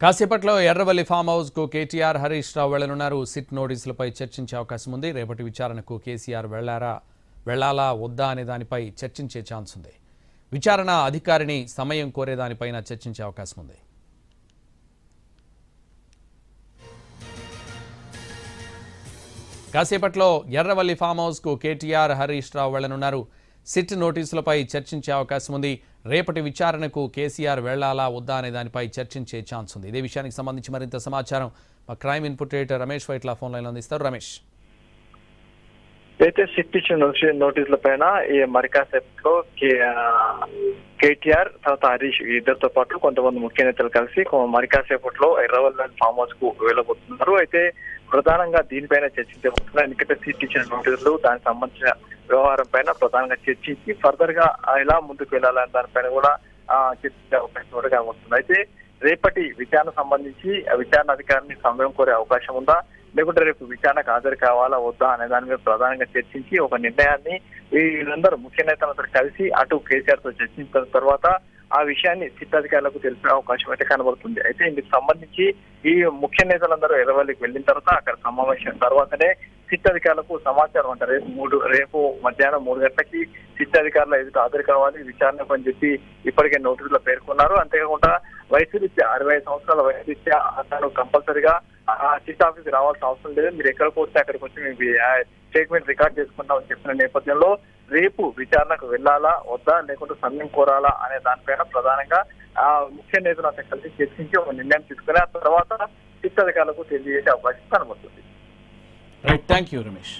కాసేపట్లో Erravalli farm house కు KTR Harish Rao వెళ్లనున్నారు. SIT నోటీసులపై చర్చించే అవకాశం ఉంది. రేపటి విచారణకు కేసీఆర్ వెళ్లాలా వద్దా అనే దానిపై చర్చించే ఛాన్స్ ఉంది. విచారణ అధికారిని సమయం కోరేదానిపైన చర్చించే అవకాశం ఉంది. కాసేపట్లో ఎర్రవల్లి ఫామ్ హౌస్ కు కేటీఆర్ హరీష్ రావు వెళ్లనున్నారు. సిట్ నోటీసులపై చర్చించే అవకాశం ఉంది. రేపటి విచారణకు కేసీఆర్ వెళ్లాలా వద్దా అనే దానిపై చర్చించే ఛాన్స్ ఉంది. ఇదే విషయానికి సంబంధించి మరింత సమాచారం మా crime input editor Ramesh Vaitla phone లైన్లో అందిస్తారు. రమేష్, అయితే సిట్ ఇచ్చిన నోటీసుల పైన ఈ మరికాసేపులో కేటీఆర్ తర్వాత హరీష్ ఇద్దరితో పాటు కొంతమంది ముఖ్య నేతలు కలిసి మరికాసేపట్లో ఎర్రవల్లి ఫామ్ హౌస్ కు వెళ్ళబోతున్నారు. అయితే ప్రధానంగా దీనిపైన చర్చించబోతున్నారు. ఎందుకంటే సిట్ ఇచ్చిన నోటీసులు దానికి సంబంధించిన వ్యవహారం పైన ప్రధానంగా చర్చించి ఫర్దర్ గా ఎలా ముందుకు వెళ్ళాలని దానిపైన కూడా చర్చించే అవకాశం కూడా కనబడుతుంది. అయితే రేపటి విచారణ సంబంధించి విచారణ అధికారిని సమయం కోరే అవకాశం ఉందా, లేకుంటే రేపు విచారణకు హాజరు కావాలా వద్దా అనే దాని మీద ప్రధానంగా చర్చించి ఒక నిర్ణయాన్ని వీళ్ళందరూ ముఖ్య నేతలందరూ కలిసి అటు కేసీఆర్ తో చర్చించిన తర్వాత ఆ విషయాన్ని సిట్ అధికారులకు తెలిపే అవకాశం అయితే కనబడుతుంది. అయితే ఇందుకు సంబంధించి ఈ ముఖ్య నేతలందరూ ఎర్రవల్లికి వెళ్ళిన తర్వాత అక్కడ సమావేశం తర్వాతనే సిట్ అధికారులకు సమాచారం అంటారు. రేపు మధ్యాహ్నం 3 గంటలకి సిట్ అధికారులు ఎదుట హాజరు కావాలి విచారణకు అని చెప్పి ఇప్పటికే నోటీసులో పేర్కొన్నారు. అంతేకాకుండా వయసు రీత్యా 65 సంవత్సరాల వయసు రీత్యా అతను కంపల్సరిగా సిట్ ఆఫీస్ రావాల్సిన అవసరం లేదు, మీరు ఎక్కడికి వస్తే అక్కడికి వచ్చి మేము స్టేట్మెంట్ రికార్డ్ చేసుకుంటామని చెప్పిన నేపథ్యంలో రేపు విచారణకు వెళ్లాలా వద్దా లేకుంటే సమయం కోరాలా అనే దానిపైన ప్రధానంగా ముఖ్య నేతలు అంతా కలిసి చర్చించి ఒక నిర్ణయం తీసుకుని ఆ తర్వాత సిట్ అధికారులకు తెలియజేసే అవకాశం కనబడుతుంది. Thank you Ramesh.